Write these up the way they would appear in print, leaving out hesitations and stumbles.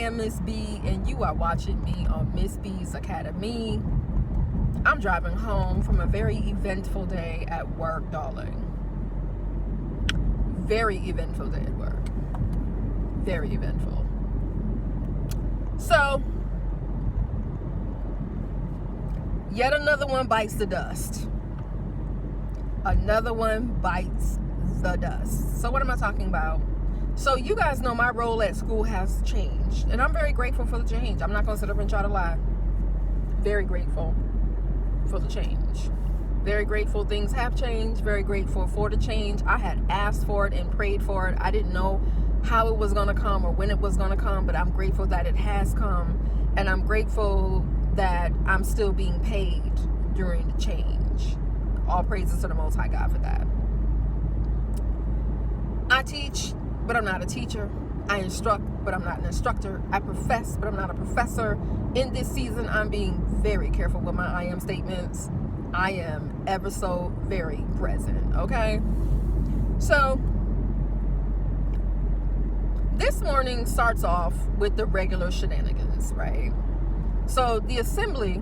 am Miss B, and you are watching me on Miss B's Academy. I'm driving home from a very eventful day at work, darling. Very eventful day at work. Very eventful. So, yet another one bites the dust. Another one bites the dust. So what am I talking about? So you guys know my role at school has changed, and I'm very grateful for the change. I'm not going to sit up and try to lie. Very grateful for the change. Very grateful things have changed. Very grateful for the change. I had asked for it and prayed for it. I didn't know how it was going to come or when it was going to come, but I'm grateful that it has come, and I'm grateful that I'm still being paid during the change. All praises to the Most High God for that. I teach, but I'm not a teacher. I instruct, but I'm not an instructor. I profess, but I'm not a professor. In this season, I'm being very careful with my I am statements. I am ever so very present, okay? So, this morning starts off with the regular shenanigans, right? So, the assembly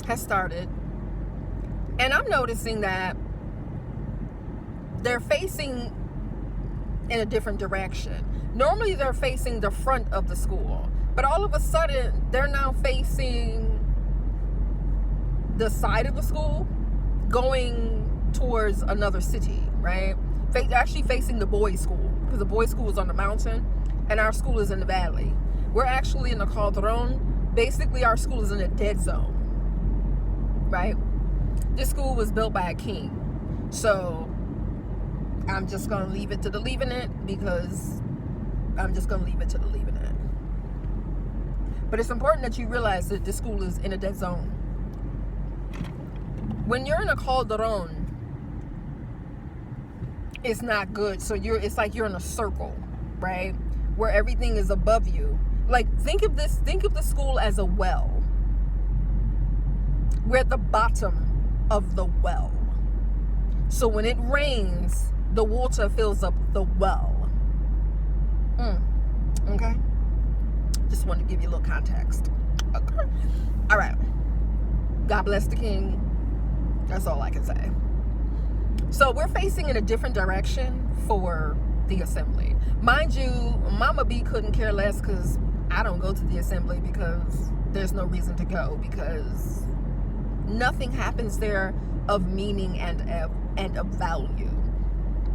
has started, and I'm noticing that they're facing in a different direction. Normally they're facing the front of the school, but all of a sudden they're now facing the side of the school going towards another city, right? Actually facing the boys' school, because the boys' school is on the mountain and our school is in the valley. We're actually in the Calderon. Basically our school is in a dead zone, right? This school was built by a king, so I'm just going to leave it to the leaving it, because I'm just going to leave it to the leaving it. But it's important that you realize that this school is in a dead zone. When you're in a Calderon, it's not good. So it's like you're in a circle, right? Where everything is above you. Like, think of the school as a well. We're at the bottom of the well. So when it rains, the water fills up the well. Okay? Just wanted to give you a little context. Okay. All right. God bless the king. That's all I can say. So we're facing in a different direction for the assembly. Mind you, Mama B couldn't care less, because I don't go to the assembly because there's no reason to go, because nothing happens there of meaning and of value.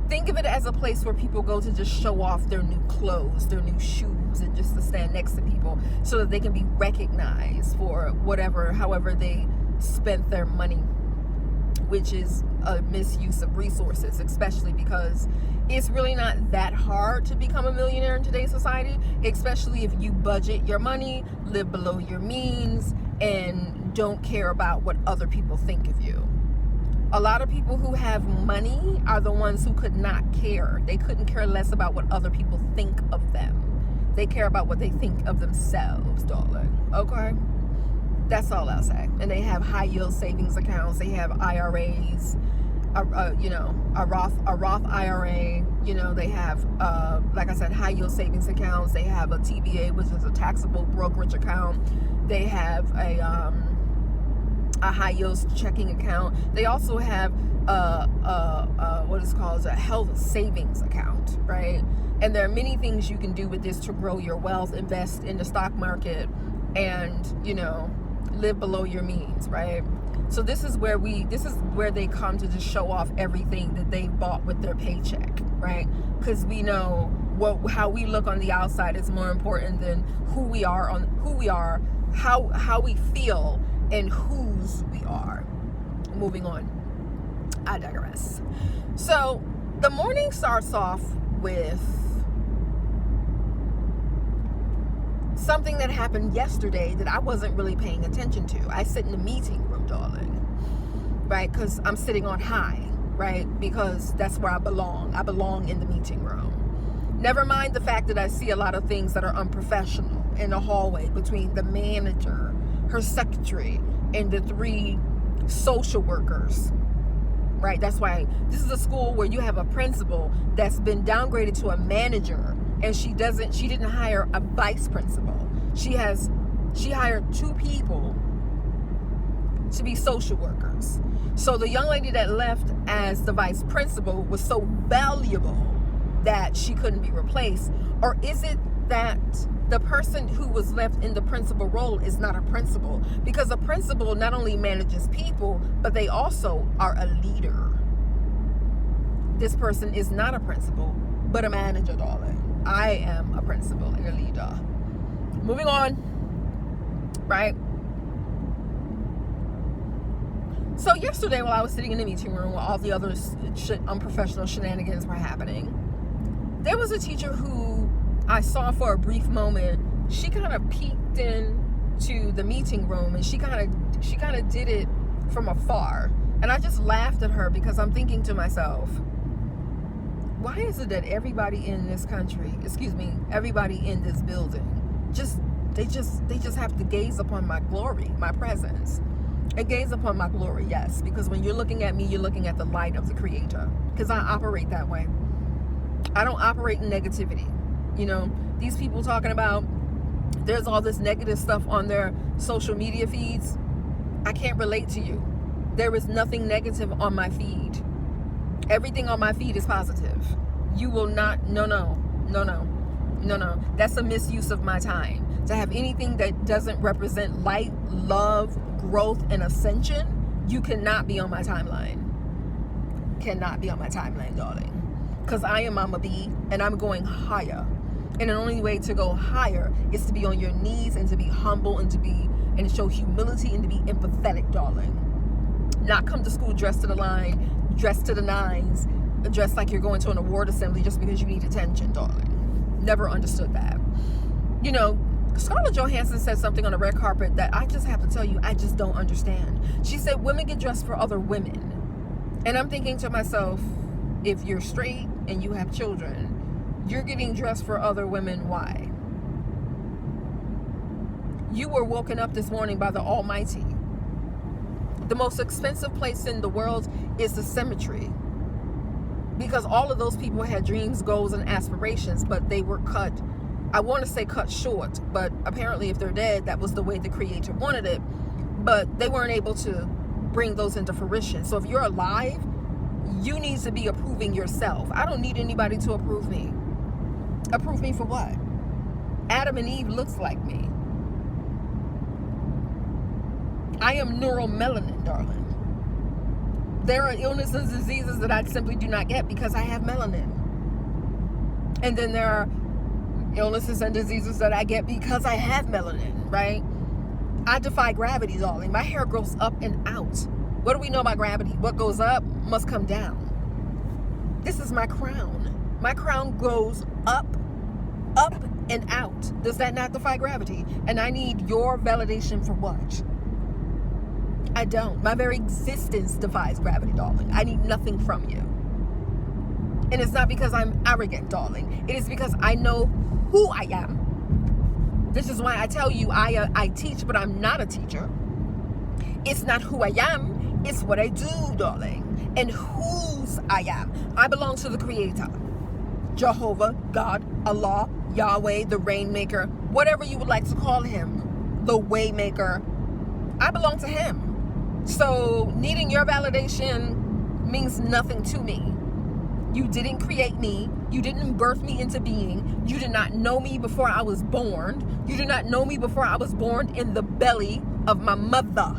Think of it as a place where people go to just show off their new clothes, their new shoes, and just to stand next to people so that they can be recognized for however they spent their money, which is a misuse of resources, especially because it's really not that hard to become a millionaire in today's society, especially if you budget your money, live below your means, and don't care about what other people think of you. A lot of people who have money are the ones who could not care. They couldn't care less about what other people think of them. They care about what they think of themselves, darling. Okay? That's all I'll say. And they have high yield savings accounts. They have IRAs, a Roth IRA. They have, like I said, high yield savings accounts. They have a TBA, which is a taxable brokerage account. They have a high yield checking account. They also have what is called a health savings account, right? And there are many things you can do with this to grow your wealth, invest in the stock market, and live below your means, right? So this is where they come to just show off everything that they bought with their paycheck, right? Because we know how we look on the outside is more important than who we are, how we feel, and whose we are. Moving on. I digress. So the morning starts off with something that happened yesterday that I wasn't really paying attention to. I sit in the meeting room, darling, right? Because I'm sitting on high, right? Because that's where I belong. I belong in the meeting room. Never mind the fact that I see a lot of things that are unprofessional in the hallway between the manager, her secretary, and the 3 social workers, right? That's why this is a school where you have a principal that's been downgraded to a manager and she didn't hire a vice principal. She hired 2 people to be social workers. So the young lady that left as the vice principal was so valuable that she couldn't be replaced? Or is it that the person who was left in the principal role is not a principal? Because a principal not only manages people, but they also are a leader. This person is not a principal, but a manager, darling. I am a principal and a leader. Moving on, right? So yesterday, while I was sitting in the meeting room while all the other unprofessional shenanigans were happening, there was a teacher who I saw for a brief moment. She kind of peeked into the meeting room, and she kind of did it from afar. And I just laughed at her because I'm thinking to myself, why is it that everybody in this country, everybody in this building, they just have to gaze upon my glory, my presence? And gaze upon my glory, yes, because when you're looking at me, you're looking at the light of the Creator, because I operate that way. I don't operate in negativity. You know, these people talking about there's all this negative stuff on their social media feeds. I can't relate to you. There is nothing negative on my feed. Everything on my feed is positive. You will not, no. That's a misuse of my time. To have anything that doesn't represent light, love, growth, and ascension, you cannot be on my timeline. Cannot be on my timeline, darling. Because I am Mama B, and I'm going higher. And the only way to go higher is to be on your knees and to be humble and to show humility and to be empathetic, darling. Not come to school dressed to the line, dressed to the nines, dressed like you're going to an award assembly just because you need attention, darling. Never understood that. You know, Scarlett Johansson said something on the red carpet that I just have to tell you, I just don't understand. She said women get dressed for other women. And I'm thinking to myself, if you're straight and you have children, you're getting dressed for other women. Why? You were woken up this morning by the Almighty. The most expensive place in the world is the cemetery. Because all of those people had dreams, goals, and aspirations, but they were cut, I want to say cut short, but apparently if they're dead, that was the way the Creator wanted it. But they weren't able to bring those into fruition. So if you're alive, you need to be approving yourself. I don't need anybody to approve me. Approve me for what? Adam and Eve looks like me. I am neuromelanin, darling. There are illnesses and diseases that I simply do not get because I have melanin. And then there are illnesses and diseases that I get because I have melanin, right? I defy gravity, darling. My hair grows up and out. What do we know about gravity? What goes up must come down. This is my crown. My crown goes up and out. Does that not defy gravity? And I need your validation for what? I don't. My very existence defies gravity, darling. I need nothing from you. And it's not because I'm arrogant, darling. It is because I know who I am. This is why I tell you I teach, but I'm not a teacher. It's not who I am. It's what I do, darling. And whose I am. I belong to the Creator. Jehovah, God, Allah, Yahweh, the Rainmaker, whatever you would like to call him. The Waymaker. I belong to him. So needing your validation means nothing to me. You didn't create me. You didn't birth me into being. You did not know me before I was born. You did not know me before I was born in the belly of my mother.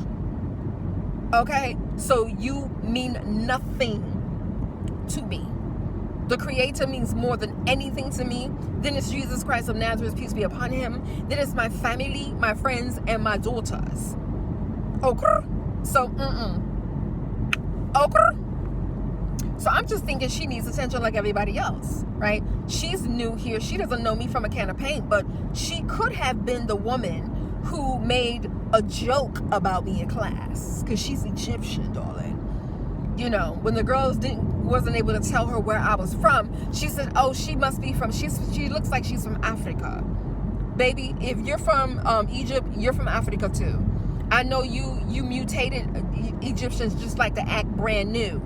Okay? So you mean nothing to me. The Creator means more than anything to me. Then it's Jesus Christ of Nazareth, peace be upon him. Then it's my family, my friends, and my daughters. Okay? So, okay? So I'm just thinking she needs attention like everybody else, right? She's new here. She doesn't know me from a can of paint, but she could have been the woman who made a joke about me in class because she's Egyptian, darling. You know, when the girls wasn't able to tell her where I was from, she said, oh, she must be from, she looks like she's from Africa. Baby, if you're from Egypt, you're from Africa too. I know you mutated Egyptians just like to act brand new.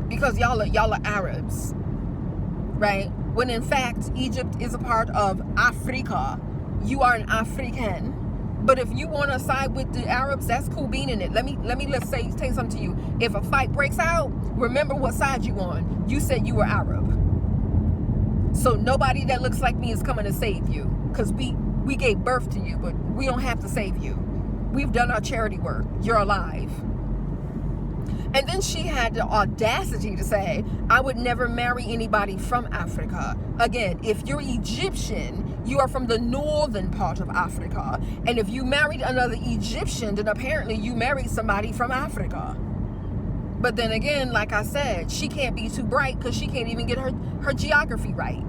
Because y'all are Arabs, right? when in fact Egypt is a part of Africa. You are an African. But if you want to side with the Arabs, that's cool being in it. Let's say something to you. If a fight breaks out, remember what side you on. You said you were Arab. So nobody that looks like me is coming to save you, because we gave birth to you, but we don't have to save you. We've done our charity work. You're alive. And then she had the audacity to say, I would never marry anybody from Africa. Again, if you're Egyptian, you are from the northern part of Africa. And if you married another Egyptian, then apparently you married somebody from Africa. But then again, like I said, she can't be too bright because she can't even get her geography right.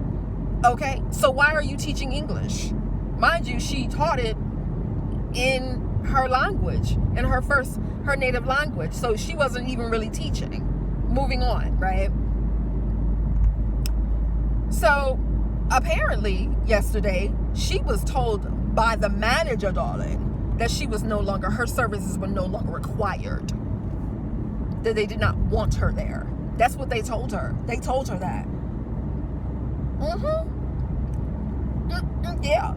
Okay? So why are you teaching English? Mind you, she taught it in her language, in her native language. So she wasn't even really teaching. Moving on, right? So apparently yesterday she was told by the manager, darling, that her services were no longer required. That they did not want her there. That's what they told her. They told her that. Yeah.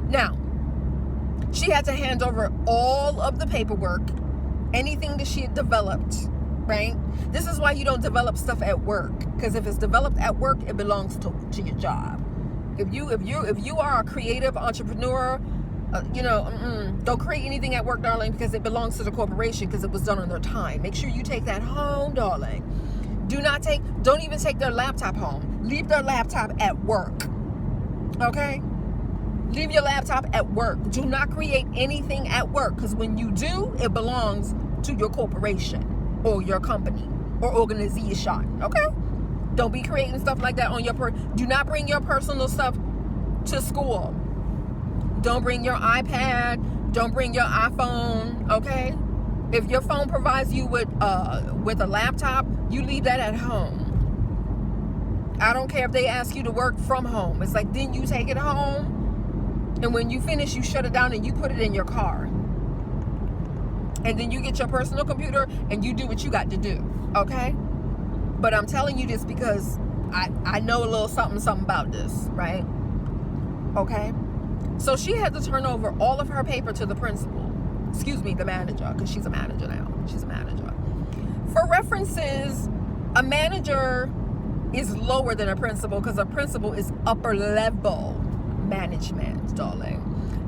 Now, she had to hand over all of the paperwork, anything that she had developed, right? This is why you don't develop stuff at work, because if it's developed at work, it belongs to your job. If you are a creative entrepreneur, don't create anything at work, darling, because it belongs to the corporation, because it was done on their time. Make sure you take that home, darling. Don't even take their laptop home. Leave their laptop at work. Okay? Leave your laptop at work. Do not create anything at work, because when you do, it belongs to your corporation or your company or organization. Okay? Don't be creating stuff like that on your do not bring your personal stuff to school. Don't bring your iPad. Don't bring your iPhone. Okay? If your phone provides you with a laptop, you leave that at home. I don't care if they ask you to work from home. It's like, then you take it home, and when you finish, you shut it down and you put it in your car. And then you get your personal computer and you do what you got to do. Okay? But I'm telling you this because I know a little something about this, right? Okay? So she had to turn over all of her paper to the principal. Excuse me, the manager, because she's a manager now. She's a manager. For references, a manager is lower than a principal, because a principal is upper level management, darling.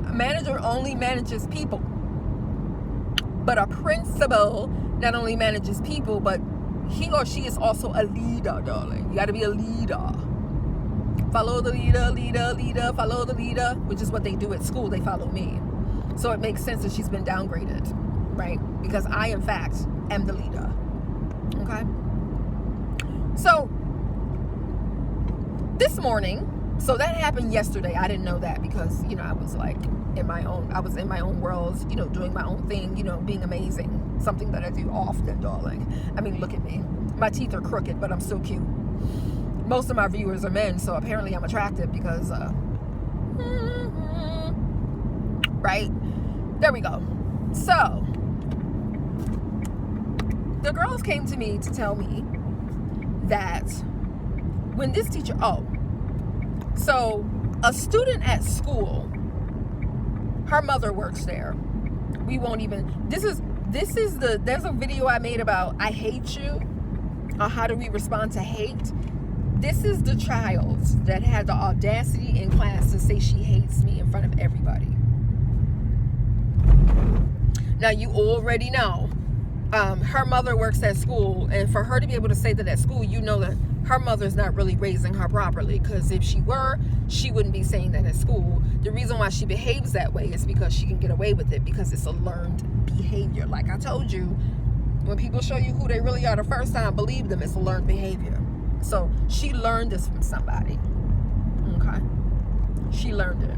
A manager only manages people. But a principal not only manages people, but he or she is also a leader, darling. You got to be a leader. Follow the leader, follow the leader, which is what they do at school. They follow me. So it makes sense that she's been downgraded, right? Because I, in fact, am the leader. Okay? So, this morning, so that happened yesterday. I didn't know that because, I was like in my own world, doing my own thing, being amazing. Something that I do often, darling. I mean, look at me. My teeth are crooked, but I'm still cute. Most of my viewers are men, so apparently I'm attractive because, right? There we go. So, the girls came to me to tell me that when this teacher, so a student at school, her mother works there. We won't even, there's a video I made about I hate you, or how do we respond to hate. This is the child that had the audacity in class to say she hates me in front of everybody. Now, you already know, her mother works at school, and for her to be able to say that at school, you know that her mother's not really raising her properly, because if she were, she wouldn't be saying that at school. The reason why she behaves that way is because she can get away with it, because it's a learned behavior. Like I told you, when people show you who they really are the first time, believe them, it's a learned behavior. So she learned this from somebody. Okay? She learned it.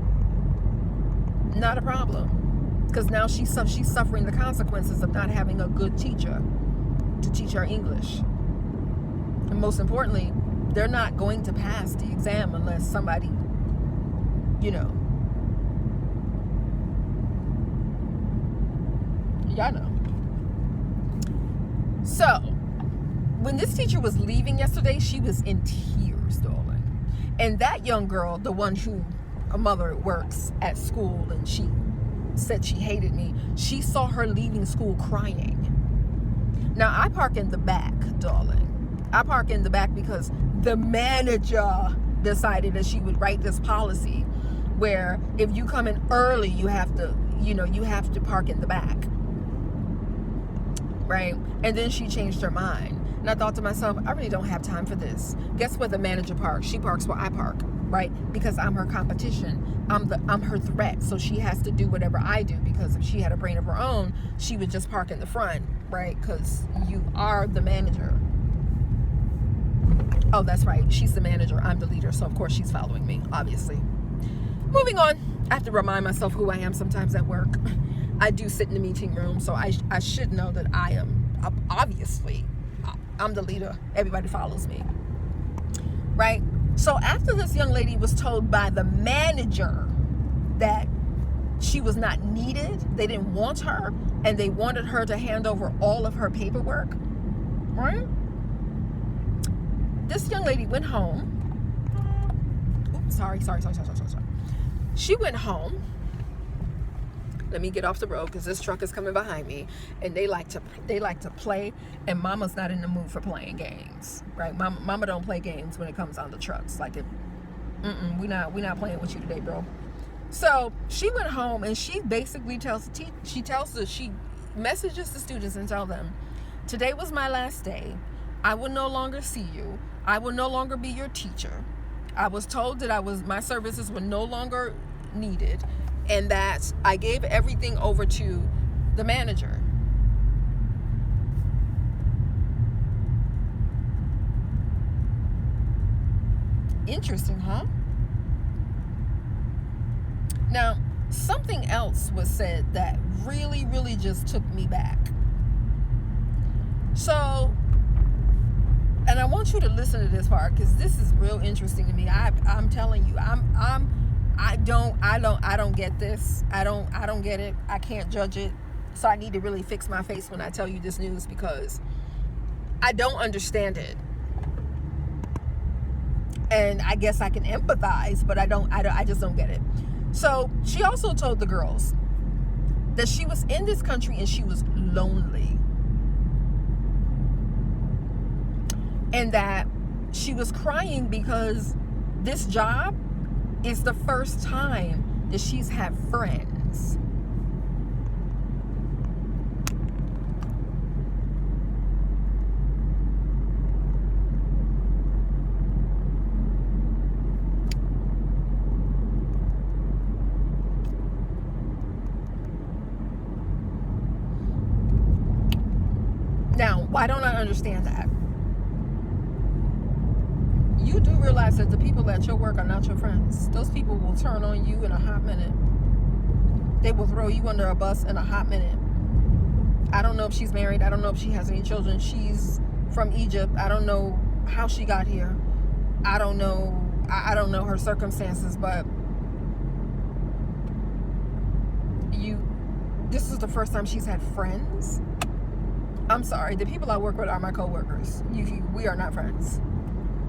Not a problem. Because now she's suffering the consequences of not having a good teacher to teach her English. And most importantly, they're not going to pass the exam unless somebody, y'all know. So, when this teacher was leaving yesterday, she was in tears, darling. And that young girl, the one who a mother works at school, and she said she hated me, she saw her leaving school crying. Now, I park in the back, darling. I park in the back because the manager decided that she would write this policy where if you come in early, you have to park in the back. Right? And then she changed her mind. And I thought to myself, I really don't have time for this. Guess where the manager parks? She parks where I park, right? Because I'm her competition. I'm her threat. So she has to do whatever I do, because if she had a brain of her own, she would just park in the front, right? Because you are the manager. Oh, that's right. She's the manager. I'm the leader. So of course she's following me, obviously. Moving on. I have to remind myself who I am sometimes at work. I do sit in the meeting room, so I should know that I am, obviously, I'm the leader. Everybody follows me, right? So after this young lady was told by the manager that she was not needed, they didn't want her, and they wanted her to hand over all of her paperwork, right? This young lady went home. Oops, sorry. She went home. Let me get off the road because this truck is coming behind me, and they like to play, and Mama's not in the mood for playing games, right? Mama don't play games when it comes on the trucks. Like, we not playing with you today, bro. So she went home, and she basically she messages the students and tell them, today was my last day. I will no longer see you. I will no longer be your teacher. I was told that my services were no longer needed, and that I gave everything over to the manager. Interesting, huh? Now, something else was said that really, really just took me back. So, and I want you to listen to this part because this is real interesting to me. I'm telling you, I don't get this. I don't get it. I can't judge it. So I need to really fix my face when I tell you this news, because I don't understand it. And I guess I can empathize, but I just don't get it. So she also told the girls that she was in this country and she was lonely. And that she was crying because this job is the first time that she's had friends. Now, why don't I understand that? You do realize that the people at your work are not your friends. Those people will turn on you in a hot minute. They will throw you under a bus in a hot minute. I don't know if she's married. I don't know if she has any children. She's from Egypt. I don't know how she got here. I don't know. I don't know her circumstances, but this is the first time she's had friends. I'm sorry. The people I work with are my coworkers. We are not friends.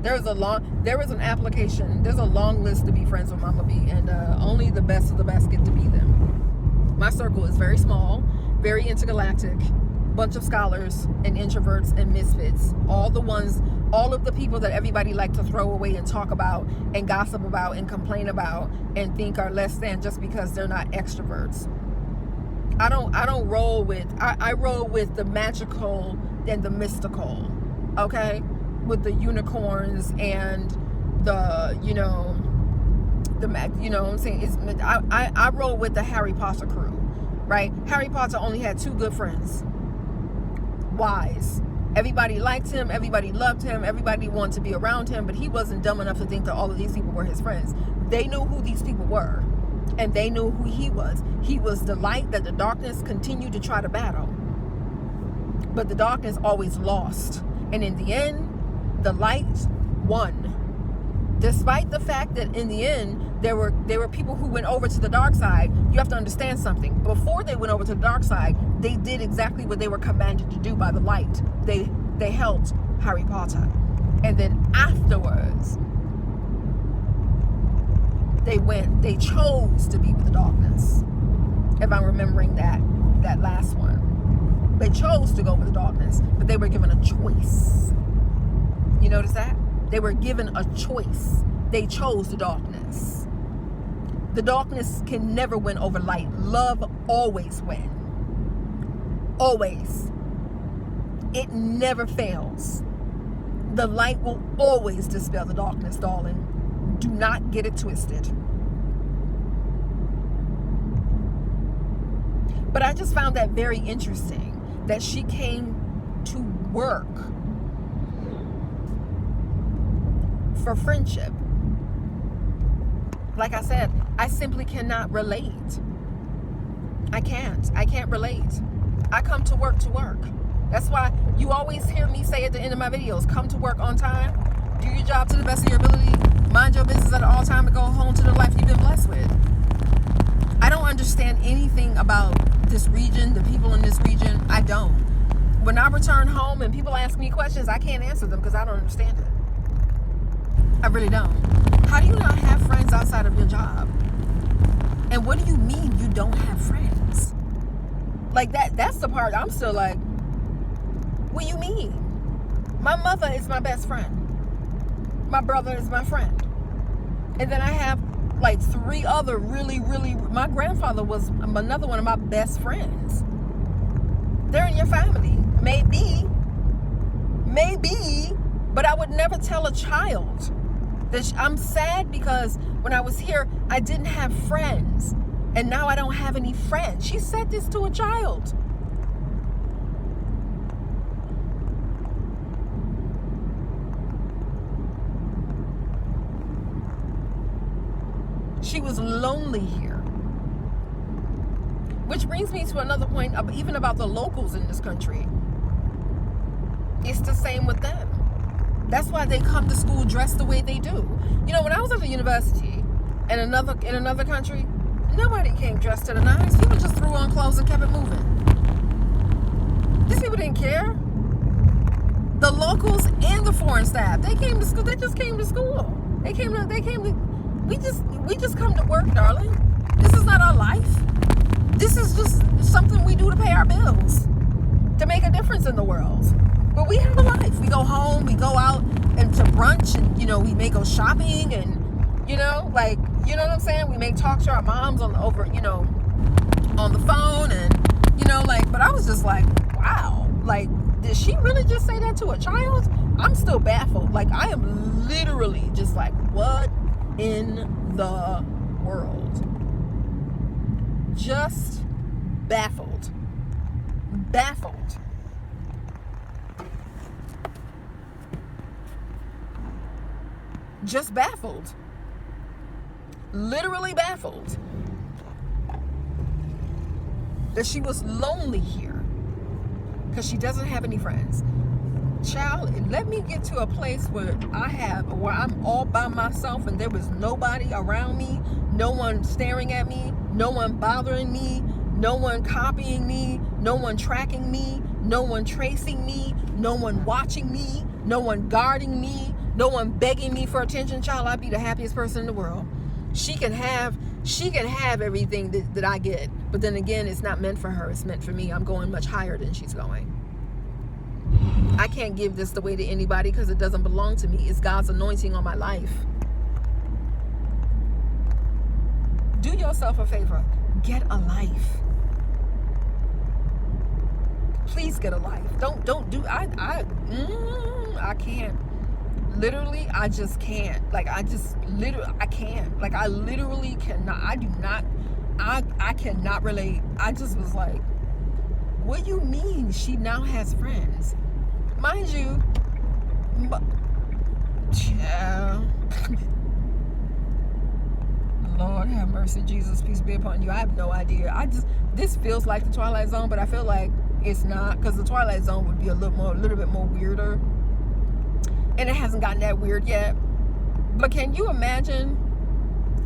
There is an application. There's a long list to be friends with Mama B, and only the best of the best get to be them. My circle is very small, very intergalactic, bunch of scholars and introverts and misfits. All of the people that everybody like to throw away and talk about and gossip about and complain about and think are less than just because they're not extroverts. I don't roll with. I roll with the magical and the mystical. Okay. With the unicorns and the what I'm saying, I roll with the Harry Potter crew, right? Harry Potter only had two good friends, wise. Everybody liked him, everybody loved him, everybody wanted to be around him, but he wasn't dumb enough to think that all of these people were his friends. They knew who these people were, and they knew who he was. He was the light that the darkness continued to try to battle, but the darkness always lost, and in the end, the light won. Despite the fact that in the end there were people who went over to the dark side. You have to understand something. Before they went over to the dark side, they did exactly what they were commanded to do by the light. They helped Harry Potter. And then afterwards, they chose to be with the darkness. If I'm remembering that last one. They chose to go with the darkness, but they were given a choice. You notice that? They were given a choice. They chose the darkness. The darkness can never win over light. Love always wins. Always. It never fails. The light will always dispel the darkness, darling. Do not get it twisted. But I just found that very interesting, that she came to work for friendship. Like I said, I simply cannot relate. I can't relate. I come to work. That's why you always hear me say at the end of my videos, come to work on time, do your job to the best of your ability, mind your business at all time, and go home to the life you've been blessed with. I don't understand anything about this region, the people in this region. I don't. When I return home and people ask me questions, I can't answer them because I don't understand it. I really don't. How do you not have friends outside of your job? And what do you mean you don't have friends? Like that's the part I'm still like, what do you mean? My mother is my best friend. My brother is my friend. And then I have like 3 other really, my grandfather was another one of my best friends. They're in your family. Maybe, but I would never tell a child that I'm sad because when I was here, I didn't have friends. And now I don't have any friends. She said this to a child. She was lonely here. Which brings me to another point, even about the locals in this country. It's the same with them. That's why they come to school dressed the way they do. You know, when I was at the university in another country, nobody came dressed to the nines. People just threw on clothes and kept it moving. These people didn't care. The locals and the foreign staff, they came to school. They just came to school. We just come to work, darling. This is not our life. This is just something we do to pay our bills, to make a difference in the world. But we have a life. We go home, we go out and to brunch, and we may go shopping, and what I'm saying? We may talk to our moms on the phone, and but I was just like, wow, like, did she really just say that to a child? I'm still baffled. Like, I am literally just like, what in the world? Just baffled. Just baffled. Literally baffled. That she was lonely here because she doesn't have any friends. Child, let me get to a place where I'm all by myself and there was nobody around me, no one staring at me, no one bothering me, no one copying me, no one tracking me, no one tracing me, no one watching me, no one guarding me, no one begging me for attention. Child, I'd be the happiest person in the world. She can have everything that I get, but then again, it's not meant for her, it's meant for me. I'm going much higher than she's going. I can't give this away to anybody because it doesn't belong to me. It's God's anointing on my life. Do yourself a favor. Get a life. Please get a life. Don't do. I can't. Literally, I just can't. Like, I can't. Like, I literally cannot. I cannot relate. I just was like, what do you mean she now has friends? Mind you, Lord have mercy, Jesus, peace be upon you. I have no idea. This feels like the Twilight Zone, but I feel like it's not, because the Twilight Zone would be a little bit more weirder. And it hasn't gotten that weird yet. But can you imagine?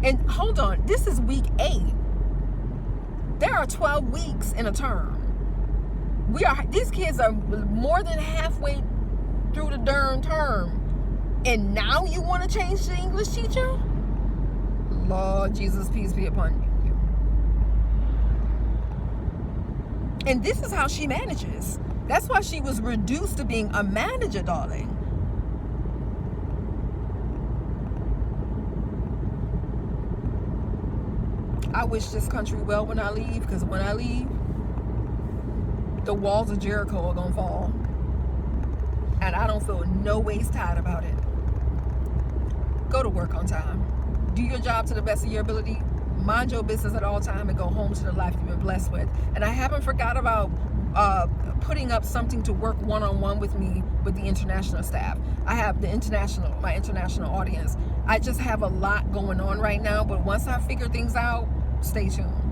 And hold on, this is week 8. There are 12 weeks in a term. These kids are more than halfway through the darn term. And now you want to change the English teacher? Lord Jesus, peace be upon you. And this is how she manages. That's why she was reduced to being a manager, darling. I wish this country well when I leave, because when I leave, the walls of Jericho are going to fall. And I don't feel no ways tired about it. Go to work on time. Do your job to the best of your ability. Mind your business at all time and go home to the life you've been blessed with. And I haven't forgot about putting up something to work one-on-one with me with the international staff. I have my international audience. I just have a lot going on right now, but once I figure things out, stay tuned.